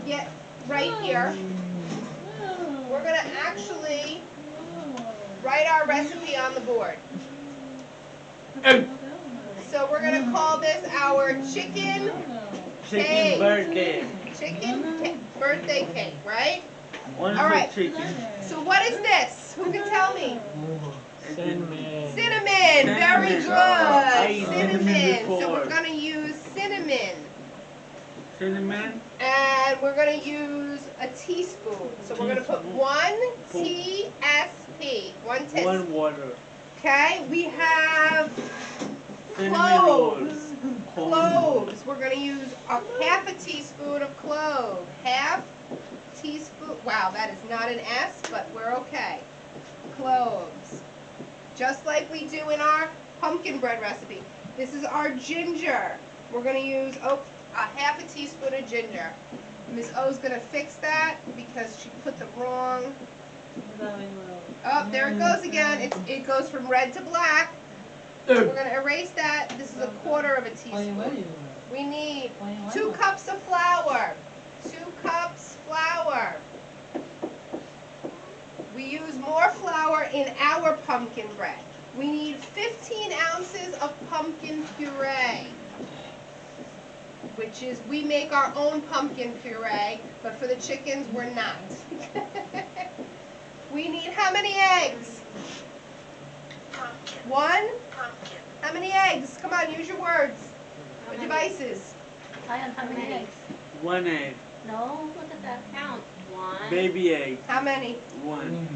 get right here. We're going to actually write our recipe on the board. So we're going to call this our chicken cake. Birthday. Birthday cake, right? Wonderful All right. chicken. So what is this? Who can tell me? Cinnamon. Cinnamon. Very good. I ate Cinnamon. So before. we're going to use cinnamon. Cinnamon. And we're going to use a teaspoon. So we're going to put 1 TSP. 1 teaspoon. 1 water. Okay. We have Cinnamon cloves. roll. Cloves. We're going to use half a teaspoon of clove. Half teaspoon. Wow, that is not an S, but we're okay. Cloves. Just like we do in our pumpkin bread recipe. This is our ginger. We're going to use a half a teaspoon of ginger. Miss O's going to fix that because she put the wrong. Oh, there it goes again. It goes from red to black. We're going to erase that. This is a quarter of a teaspoon. We need 2 cups of flour. 2 cups flour. We use more flour in our pumpkin bread. We need 15 ounces of pumpkin puree, which is, we make our own pumpkin puree, but for the chickens, we're not. We need how many eggs? 1? How many eggs? Come on, use your words. Or devices. How many eggs? 1 egg. No, look at that count. 1. Baby egg. How many? 1.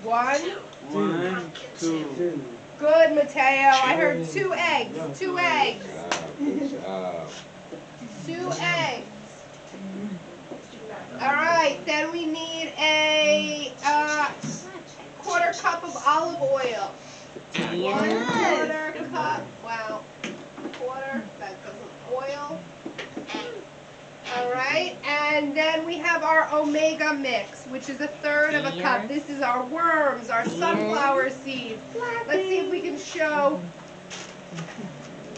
1? 1, 2. Good, Mateo. I heard 2 eggs. 2 eggs. Good job. 2 eggs. All right, then we need a quarter cup of olive oil. 1/4 cup. Wow. Quarter. That doesn't oil. All right, and then we have our omega mix, which is 1/3 of a cup. This is our worms, our sunflower seeds. Let's see if we can show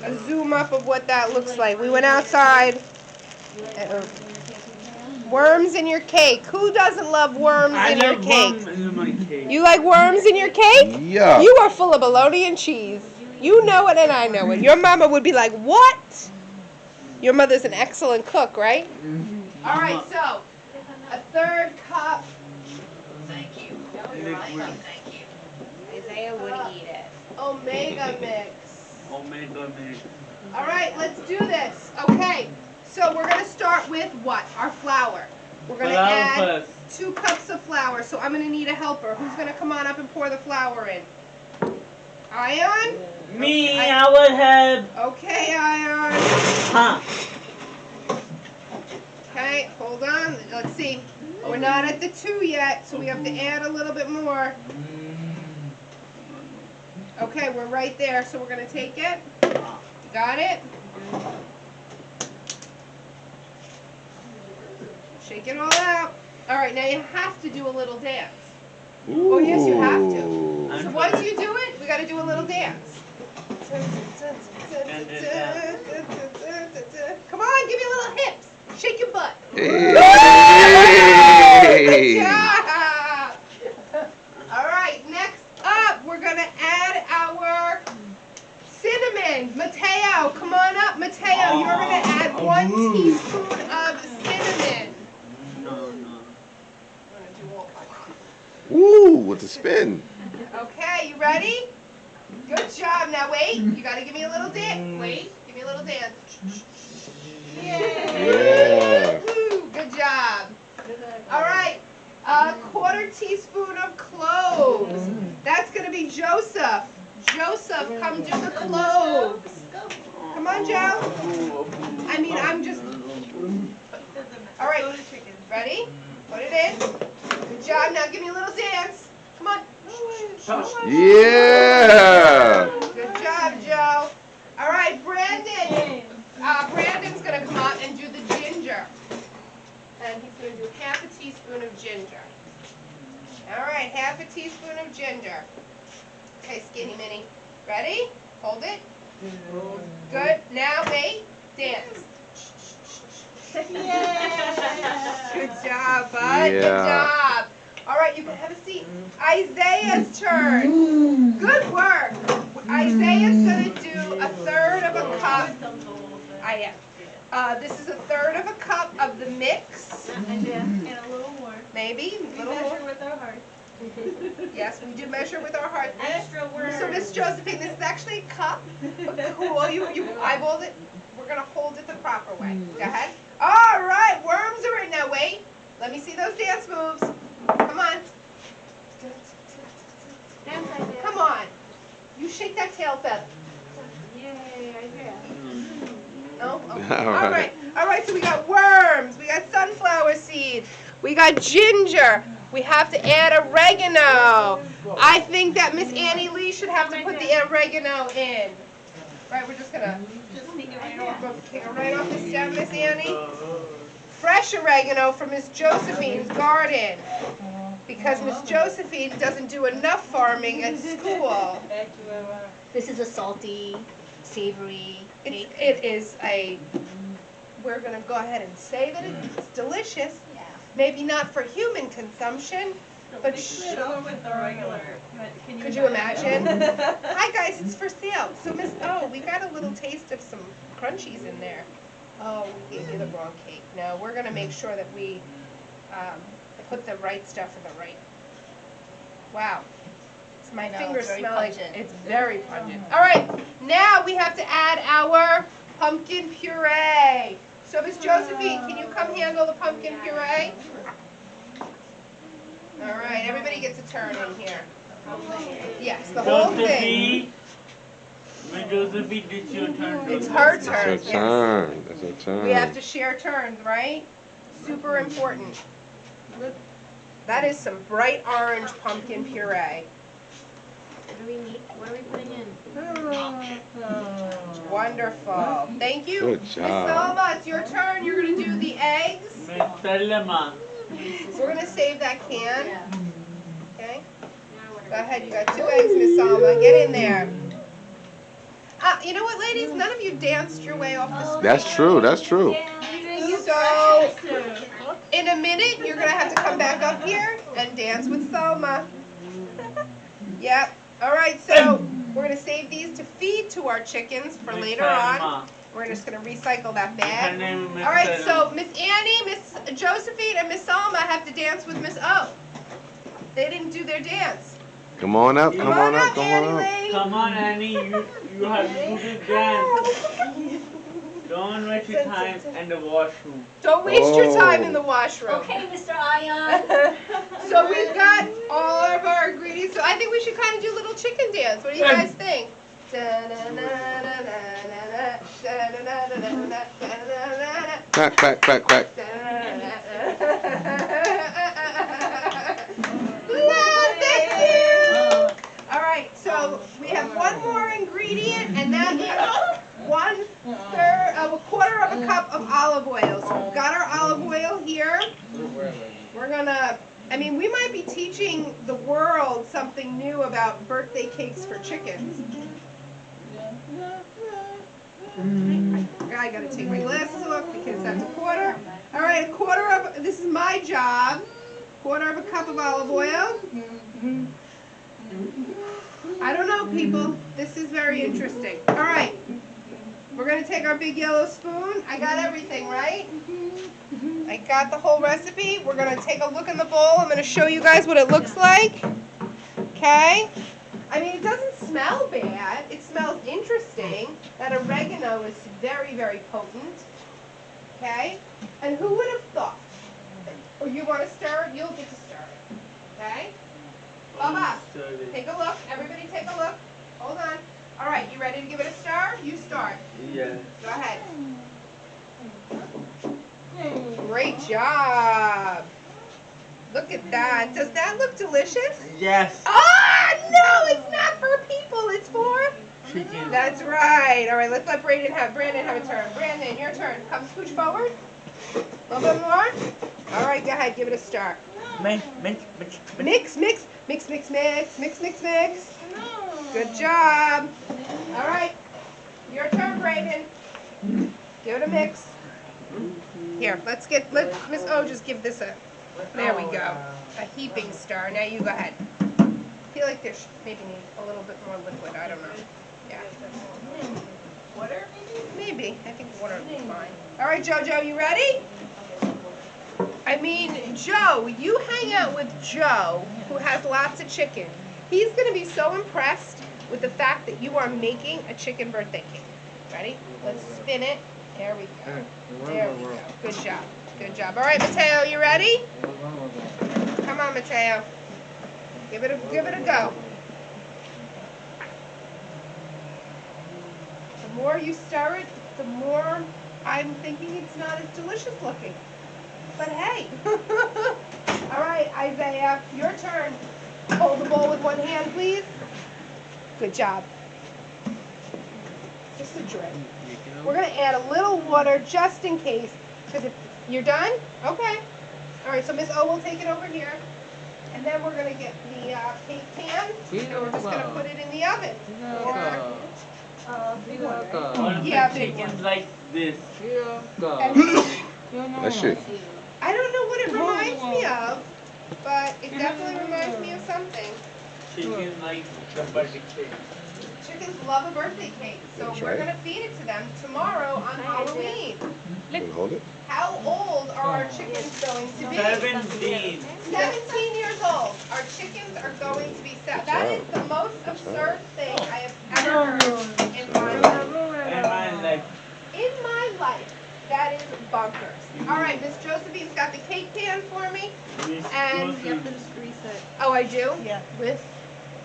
a zoom up of what that looks like. We went outside. Worms in your cake. Who doesn't love worms in your cake? In my cake. You like worms in your cake? Yeah. You are full of bologna and cheese. You know it and I know it. Your mama would be like, what? Your mother's an excellent cook, right? All right, so 1/3 cup. Thank you. Thank you. Isaiah would eat it. Omega mix. Omega mix. All right, let's do this. Okay, so we're going to start with what? Our flour. We're going to add 2 cups of flour. So I'm going to need a helper. Who's going to come on up and pour the flour in? Ion? Me, I would have. Okay, Ion. Huh. Okay, hold on. Let's see. We're not at the 2 yet, so we have to add a little bit more. Okay, we're right there, so we're going to take it. Got it? Shake it all out. All right, now you have to do a little dance. Oh, yes, you have to. So once you do it, we got to do a little dance. Come on, give me a little hips. Shake your butt. Hey. Good job. All right, next up, we're going to add our cinnamon. Mateo, come on up. Mateo, you're going to add 1 teaspoon of cinnamon. Ooh, with the spin. Okay, you ready? Good job. Now wait, you got to give me a little dance. Wait, give me a little dance. Yeah. Woo, good job. All right, 1/4 teaspoon of cloves. That's going to be Joseph. Joseph, come do the cloves. Come on, Joe. I mean, I'm just... All right, ready? Put it in. Good job. Now give me a little dance. Come on. Yeah. Good job, Joe. All right, Brandon. Brandon's going to come out and do the ginger. And he's going to do half a teaspoon of ginger. All right, half a teaspoon of ginger. Okay, Skinny Minnie. Ready? Hold it. Good. Now wait. Dance. Yeah. Good job, bud. Good Yeah. job. All right, you can have a seat. Isaiah's turn. Good work. Isaiah's going to do a third of a cup. I am. This is a third of a cup of the mix. And a little more. Maybe. A We little measure more. with our heart. Yes, we do measure with our heart. Extra word. So, Miss Josephine, this is actually a cup. But cool, you eyeballed it. We're going to hold it the proper way. Go ahead. All right, worms are in. Now, wait. Let me see those dance moves. Come on. Dance idea. Come on. You shake that tail feather. Yay, Isaiah. No? Okay. All All right. right. All right, so we got worms. We got sunflower seeds. We got ginger. We have to add oregano. I think that Miss Annie Lee should have to put the oregano in. Right, we're just going to Just sneak it right on. take it right off the stem, Miss Annie. Fresh oregano from Miss Josephine's garden. Because Miss Josephine doesn't do enough farming at school. This is a salty, savory cake. It is a, we're going to go ahead and say that it's delicious. Yeah. Maybe not for human consumption, but With the regular. could you imagine? Hi guys, it's for sale. So we got a little taste of some crunchies in there. Oh, we gave you the wrong cake. No, we're going to make sure that we put the right stuff in the right. Wow. My No, fingers it's very smell like pungent. it's very pungent. All right, now we have to add our pumpkin puree. So Miss Josephine, can you come handle the pumpkin puree? All right, everybody gets a turn in here. Yes, the whole thing. Josephine. Miss Josephine, it's your turn. It's her It's turn. your Yes. turn. It's your turn. We have to share turns, right? Super important. That is some bright orange pumpkin puree. What do we need? What are we putting in? Wonderful. Thank you. Good Miss job. Selma, it's your turn. You're going to do the eggs. Miss Selma. We're going to save that can. Yeah. Okay? Now what Go are ahead. You got 2 eggs, Miss Selma. Get in there. You know what, ladies? None of you danced your way off the screen. That's true. That's true. So, in a minute, you're going to have to come back up here and dance with Selma. Yep. All right, so we're going to save these to feed to our chickens for Miss later on. Selma. We're just going to recycle that Her bag. name is Miss All right, Selma. so Miss Annie, Miss Josephine, and Miss Selma have to dance with Miss O. They didn't do their dance. Come on up. Come on up. Come Annie on up. Lee. Come on, Annie, you have to do this dance. Don't waste your time in the washroom. Don't waste your time Oh. in the washroom. Okay, Mr. Ion. So we've got all of our ingredients. So I think we should kind of do a little chicken dance. What do you guys think? Quack, quack, quack, quack. Thank you. All right, so we have one more ingredient, and that is 1/3 of a quarter of a cup of olive oil. So we've got our olive oil here. We're gonna, we might be teaching the world something new about birthday cakes for chickens. I gotta take my glasses off because that's a quarter. All right, this is my job. 1/4 of a cup of olive oil. I don't know, people. This is very interesting. All right. We're going to take our big yellow spoon. I got everything, right? I got the whole recipe. We're going to take a look in the bowl. I'm going to show you guys what it looks like. Okay? It doesn't smell bad. It smells interesting. That oregano is very, very potent. Okay? And who would have thought? Or you want to stir it? You'll get to stir it. Okay? Baba, take a look. Everybody take a look. Hold on. All right, you ready to give it a stir? You start. Yeah. Go ahead. Great job. Look at that. Does that look delicious? Yes. Ah, no, it's not for people. It's for... Chicken. That's right. All right, let's let Brandon have a turn. Brandon, your turn. Come scooch forward. A little bit more. All right, go ahead. Give it a stir. Mix. Good job. All right, your turn, Brandon. Give it a mix. Here, let Miss O just give this a, there we go, a heaping star. Now you go ahead. I feel like there's maybe need a little bit more liquid, I don't know. Yeah. Water, Maybe, I think water will be fine. All right, JoJo, you ready? I mean, Joe, you hang out with Joe, who has lots of chicken. He's going to be so impressed with the fact that you are making a chicken birthday cake. Ready? Let's spin it. There we go. There we go. Good job. Good job. All right, Mateo, you ready? Come on, Mateo. Give it a go. The more you stir it, the more I'm thinking it's not as delicious looking. But hey. All right, Isaiah, your turn. Hold the bowl with one hand, please. Good job. Just a drip. We're going to add a little water just in case. Because if you're done? Okay. All right, so Miss O will take it over here. And then we're going to get the cake pan. And we're just going to put it in the oven. Yeah, big chickens one. like this. That's shit. I don't know what it reminds me of, but it definitely reminds me of something. Chicken like the birthday cake. Chickens love a birthday cake, so That's we're right. going to feed it to them tomorrow on Halloween. Can you hold it? How old are our chickens going to be? 17. 17 years old. Our chickens are going to be set. That is the most absurd thing I have ever heard in my life. And mine like In my life, that is bonkers. All right, Miss Josephine's got the cake pan for me. Miss And- you have to Joseph, just grease it. Oh, I do? Yeah. With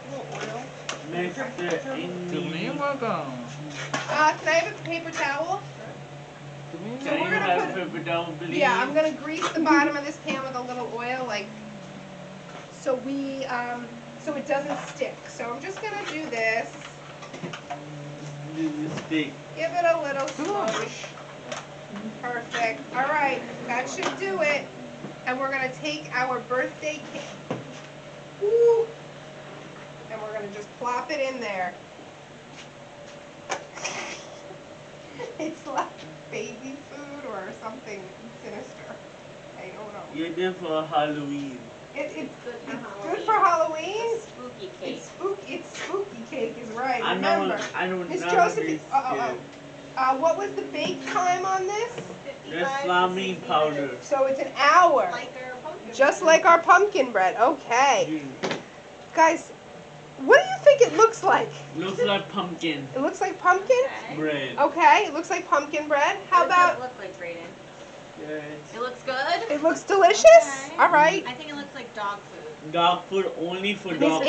a little oil. Mr. Indy. Can I have a paper towel? Can you we're gonna have put- paper towel, please? Yeah, I'm gonna grease the bottom of this pan with a little oil, like, so so it doesn't stick. So I'm just gonna do this. This is stick. Give it a little smoosh. Perfect. All right, that should do it. And we're gonna take our birthday cake. Woo! And we're gonna just plop it in there. It's like baby food or something sinister. I don't know. You're there for Halloween. It's Good for good for Halloween. Spooky cake. It's spooky cake is right. I Remember. don't Miss know Josephine, this. what was the bake time on this? There's salami powder. So it's an hour. Like our pumpkin. Just like our pumpkin bread. Okay. Guys, what do you think it looks like? Looks like pumpkin It looks like pumpkin? bread. Okay, it looks like pumpkin bread. How What does it about look like, Brayden? Yes. It looks good. it looks delicious? Okay. All right. I think it looks like dog food. Dog food only for Miss dog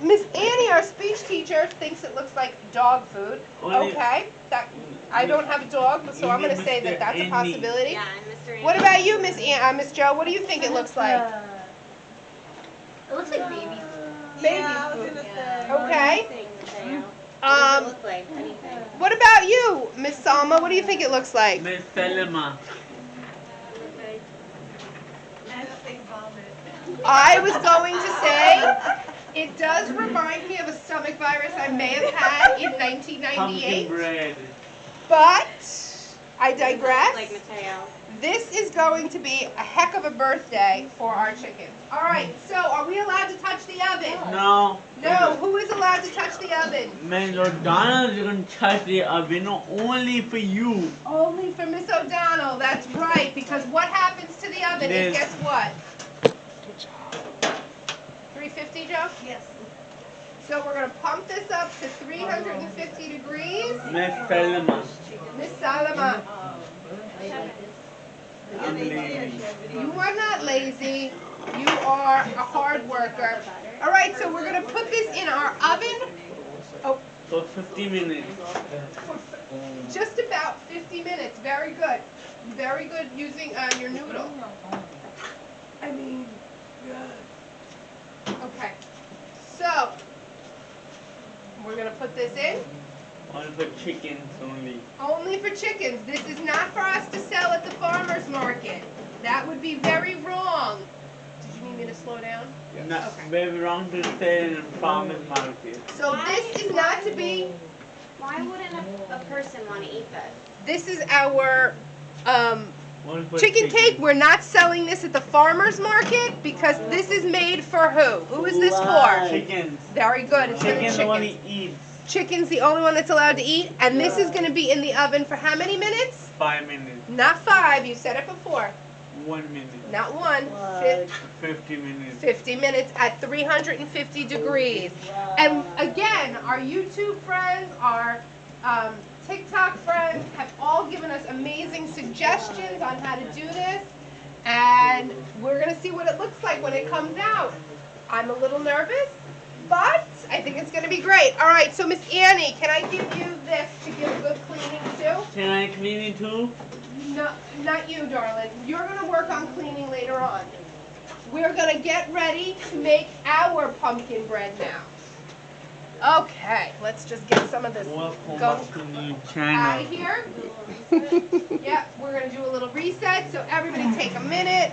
Miss Annie, our speech teacher, thinks it looks like dog food. Only- Okay. I don't have a dog, so I'm going to say that that's a Andy. possibility. Yeah, and Mr. What about you, Miss Joe? What do you think it looks like? It looks like baby food. Baby food. Okay. Anything, what does it Um, look like? Anything. what about you, Miss Salma? What do you think it looks like? Miss Selma. I was going to say it does remind me of a stomach virus I may have had in Pumpkin 1998, bread. but I What does it look digress. like, Mateo? This is going to be a heck of a birthday for our chickens. All right, so are we allowed to touch the oven? No. No, who is allowed to touch the oven? Man, O'Donnell's gonna touch the oven only for you. Only for Miss O'Donnell, that's right, because what happens to the oven? It This. gets what? 350, Joe? Yes. So we're going to pump this up to 350 degrees. Miss Selma. Miss Salama, I'm lazy. you are not lazy. You are a hard worker. All right, so we're going to put this in our oven For 50 minutes. for just about 50 minutes. Very good. Very good using your noodle. I mean, okay. So, we're going to put this in. Only for chickens only. Only for chickens. This is not for us to sell at the farmer's market. That would be very wrong. Did you need me to slow down? Not Okay. very wrong to say in farmer's market. So this is not to be, Why wouldn't a person want to eat this? this is our One for chicken cake. We're not selling this at the farmer's market because this is made for who? Who is this for? Chickens. Very good. It's for the Chicken the one chickens. he eats. Chicken's the only one that's allowed to eat, and this is going to be in the oven for how many minutes? 5 minutes. Not 5. You said it before. 1 minute. Not 1. What? 50 minutes. 50 minutes at 350 degrees. And again, our YouTube friends, our TikTok friends have all given us amazing suggestions on how to do this. And we're going to see what it looks like when it comes out. I'm a little nervous, but I think it's going to be great. All right, so Miss Annie, can I give you this to give a good cleaning too? Can I clean it too? No, not you, darling. You're going to work on cleaning later on. We're going to get ready to make our pumpkin bread now. Okay, let's just get some of this Welcome go back to new out channel. of here. Yep, we're going to do a little reset, so everybody take a minute.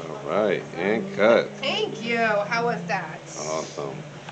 All right, and cut. Thank you. How was that? Awesome.